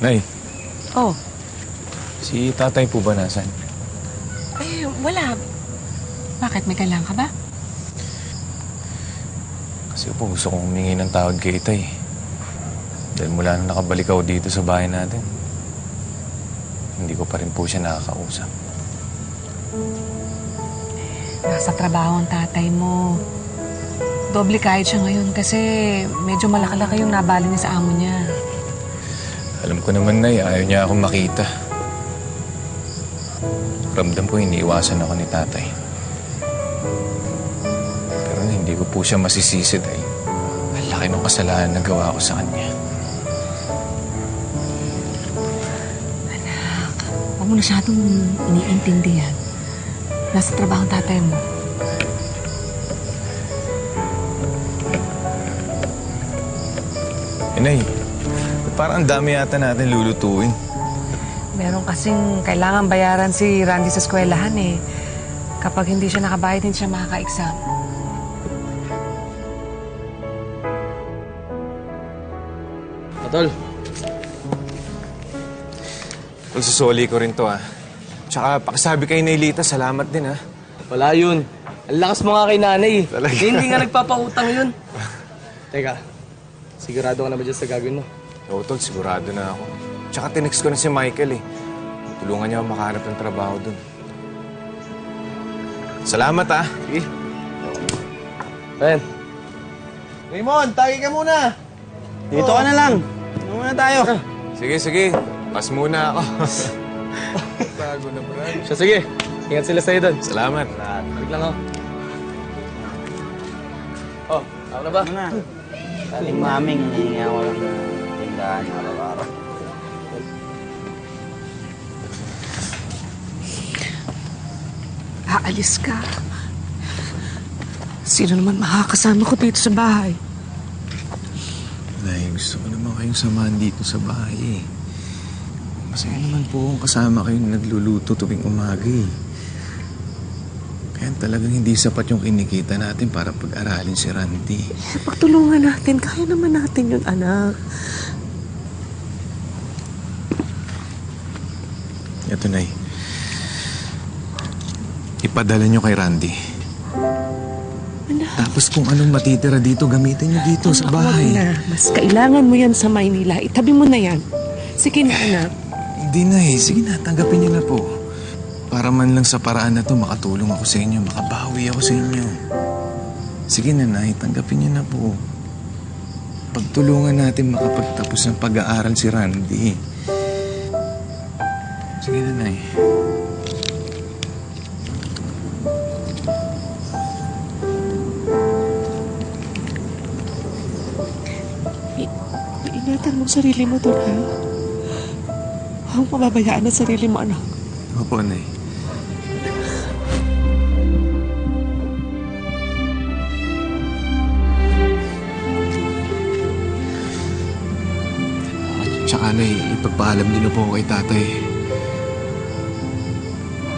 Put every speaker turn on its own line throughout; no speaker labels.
Nay,
Oh.
si tatay po ba nasan?
Eh, wala. Bakit? May kailangan ka ba?
Kasi po gusto kong humingi ng tawad kay Itay. Dahil mula nung nakabalik ako dito sa bahay natin, hindi ko pa rin po siya nakakausap.
Nasa trabaho ang tatay mo. Doble kahit siya ngayon kasi medyo malaki-laki yung nabali niya sa amo niya.
Alam ko naman, Nay, ayaw niya akong makita. Ramdam ko iniiwasan ako ni tatay. Pero hindi ko po siya masisisi dahil ang laki ng kasalanan na gawa ko sa kanya.
Anak, huwag mo masyadong iniintindihan. Nasa trabaho ang tatay mo.
Nay, parang ang dami yata natin lulutuin.
Meron kasing kailangan bayaran si Randy sa eskwelahan eh. Kapag hindi siya nakabayad, hindi siya makaka-exam.
Tol, susuli ko rin to Tsaka pakisabi kay Naylita, salamat din
Wala yun. Ang lakas mo nga kay nanay.
Talaga?
Hindi nga nagpapautang yun. Teka, sigurado ka naman dyan sa gagawin mo?
Oo, Tol, sigurado na ako. Tsaka tinext ko na si Michael Tulungan niya ako makahanap ng trabaho dun. Salamat
Sige. Ben. Raymond, tagi ka muna.
Dito ka na lang. Ano muna tayo?
Sige. Pas muna ako. Bago na, Brad.
Siya, sige. Ingat sila sa'yo doon.
Salamat.
Balik lang ako. Oh, ako na ba?
Ano na? Aling maming, hinihinga ko lang na tindahan araw-araw.
Aalis ka. Sino naman makakasama ko dito sa bahay?
Nay, gusto ko naman kayong samahan dito sa bahay Masaya naman po kung kasama kayong nagluluto tuwing umaga Kaya talagang hindi sapat yung kinikita natin para pag-aralin si Randy.
Pagtulungan natin. Kaya naman natin yun, anak.
Ito, Nay. Ipadala nyo kay Randy.
Anak.
Tapos kung anong matitira dito, gamitin nyo dito sa bahay.
Na. Mas kailangan mo yan sa Maynila. Itabi mo na yan. Sige na, anak.
Hindi, Nay. Sige na, tanggapin nyo na po. Para man lang sa paraan na to, makatulong ako sa inyo, makabawi ako sa inyo. Sige na, Nay. Tanggapin nyo na po. Pagtulungan natin makapagtapos ng pag-aaral si Randy. Sige na, Nay.
Ingatan mo sarili mo doon, ha? Huwag mababayaan ang sarili mo, anak.
Opo, Nay. Tsaka, Nay, ipagpaalam niyo na po ako kay tatay.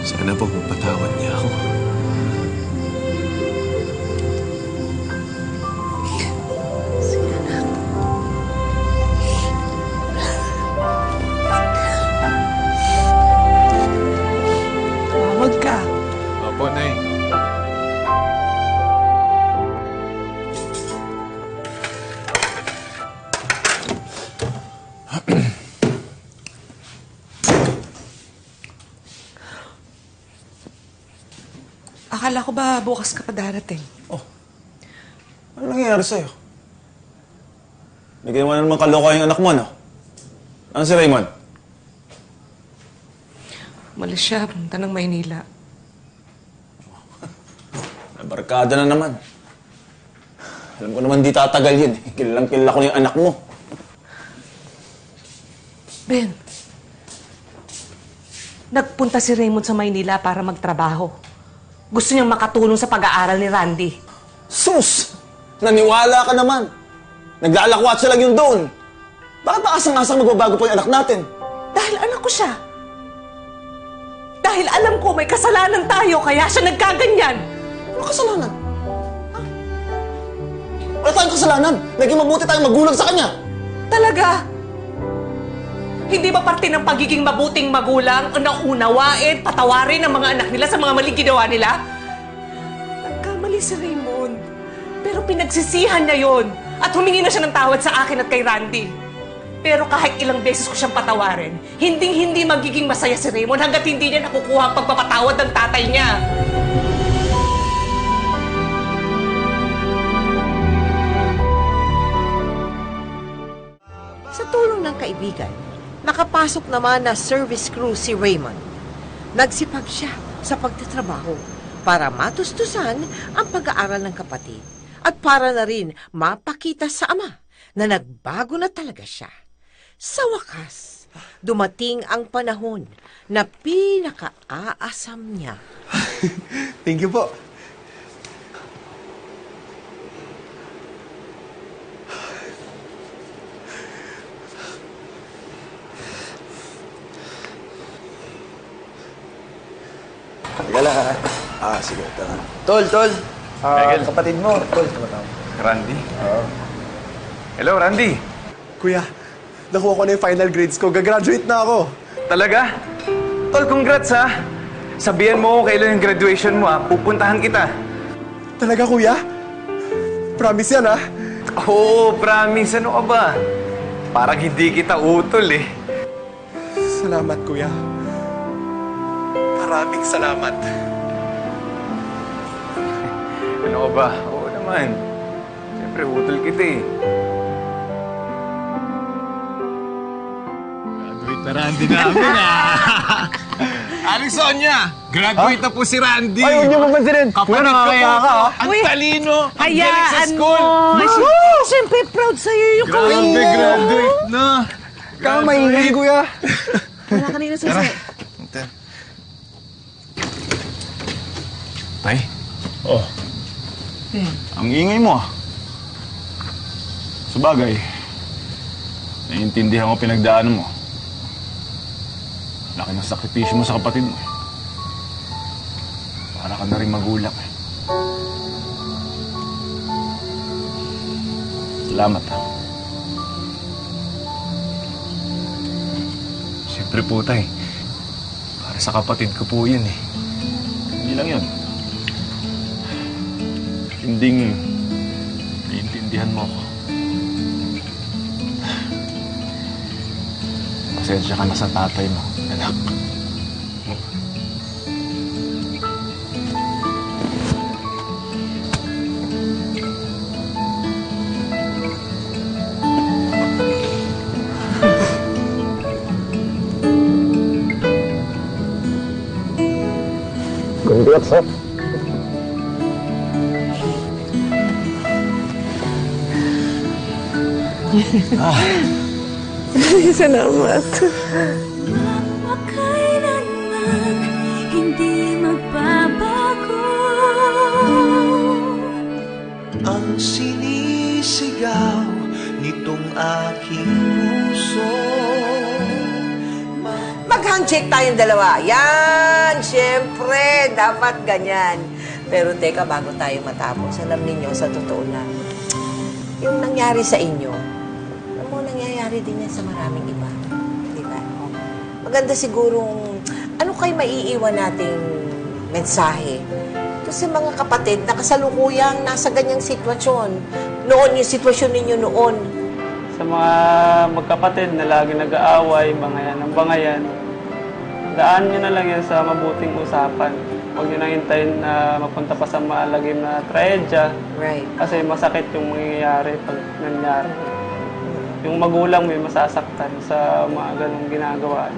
Sana po mapatawad niya ako.
Tawag ka.
Opo, Nay.
Akala ko ba bukas ka pa darating?
Ano nangyayari sa'yo? Bigyan mo na naman kaloka yung anak mo, no? Ano si Raymond?
Umalis siya, punta ng Maynila.
Nabarkada na naman. Alam ko naman di tatagal yun. Kilalang kilala ko na yung anak mo.
Ben, nagpunta si Raymond sa Maynila para magtrabaho. Gusto niyang makatulong sa pag-aaral ni Randy.
Sus! Naniwala ka naman. Naglalakwatsa lang yung doon. Bakit ba asang-asang magbabago pa yung anak natin?
Dahil anak ko siya. Dahil alam ko may kasalanan tayo, kaya siya nagkaganyan.
Ano kasalanan? Ha? Wala tayong kasalanan. Naging mabuti tayong magulang sa kanya.
Talaga?
Hindi ba parte ng pagiging mabuting magulang ang naunawain, patawarin ang mga anak nila sa mga maling ginawa nila? Nagkamali si Raymond. Pero pinagsisihan niya yon at humingi na siya ng tawad sa akin at kay Randy. Pero kahit ilang beses ko siyang patawarin, hindi magiging masaya si Raymond hanggat hindi niya nakukuha ang pagpapatawad ng tatay niya.
Sa tulong ng kaibigan, nakapasok naman na service crew si Raymond. Nagsipag siya sa pagtatrabaho para matustusan ang pag-aaral ng kapatid at para na rin mapakita sa ama na nagbago na talaga siya. Sa wakas, dumating ang panahon na pinaka-aasam niya.
Thank you po.
Teka lang, ha? Sige, tara. Tol.
Michael.
Kapatid mo. Tol, tumatawag.
Randy? Oo. Hello, Randy.
Kuya, nakuha ko na yung final grades ko. Gagraduate na ako.
Talaga? Tol, congrats ha. Sabihan mo kung kailan yung graduation mo ha. Pupuntahan kita.
Talaga, kuya? Promise yan, ha?
Oo, promise. Ano ka ba? Parang hindi kita utol eh.
Salamat, kuya. Maraming salamat.
Ano ka ba? Oo naman. Siyempre, utol kita eh. Graduate na Randy namin Aling Sonia, graduate na po si Randy.
Ay, huwag niyo mapansinin.
Kapatid ko
nakakaya
po.
ka, ha?
Ang talino, ang galing sa
Hayaan
school.
mo. Siyempre, proud sa'yo yung
Grabe, graduate na.
Kaya maingay, kuya.
Wala kanina sa
Tay,
Oh,
ang ingay mo ah. Sabagay, naiintindihan ko pinagdaanan mo. Laki ng sakripisyo mo sa kapatid mo. Para ka na rin magulang eh. Salamat ah.
Siyempre po, tay. Para sa kapatid ko po yun eh.
Hindi lang yun. Hinding naiintindihan mo ako. Pasensya ka na sa tatay mo, anak.
Congrats, ha?
Salamat.
Makailanman hindi magbabago.
Ang sinisigaw nitong aking puso.
Mag-handshake tayong dalawa. Yan! Siyempre, dapat ganyan. Pero teka, bago tayo matapos, alam ninyo, sa totoo lang, yung nangyari sa inyo, alam mo, nangyayari din yan sa maraming iba. Di ba? Maganda sigurong, ano kayo maiiwan nating mensahe? Ito sa mga kapatid na kasalukuyang nasa ganyang sitwasyon. Noon, yung sitwasyon ninyo noon.
Sa mga magkapatid na lagi nag-aaway, bangayan ng bangayan, daan nyo na lang yan sa mabuting usapan. Huwag nyo nang hintayin na mapunta pa sa malagim na trahedya.
Right.
Kasi masakit yung mangyayari pag nangyari. Yung magulang may masasaktan sa mga ganong ginagawa.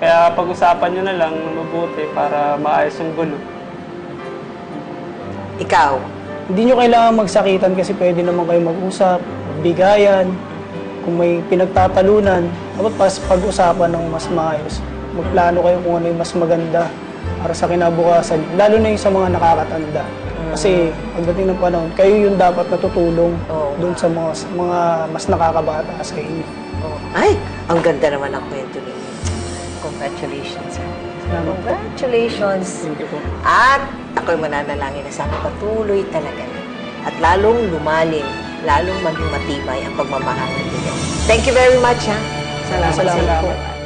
Kaya pag-usapan nyo na lang mabuti para maayos yung gulo.
Ikaw?
Hindi nyo kailangan magsakitan kasi pwede naman kayo mag-usap, magbigayan. Kung may pinagtatalunan, dapat pag-usapan ng mas maayos. Magplano kayo kung ano yung mas maganda para sa kinabukasan, lalo na yung sa mga nakakatanda. Kasi pagdating ng panahon, kayo yung dapat natutulong doon sa mga mas nakakabata sa inyo.
Ay, ang ganda naman ang kwento ninyo. Congratulations. Congratulations.
Thank you po.
At ako'y mananalangin na sana patuloy talaga. At lalong lumalim, lalong maging matibay ang pagmamahal ninyo. Thank you very much, ha? Salamat.
Salamat po.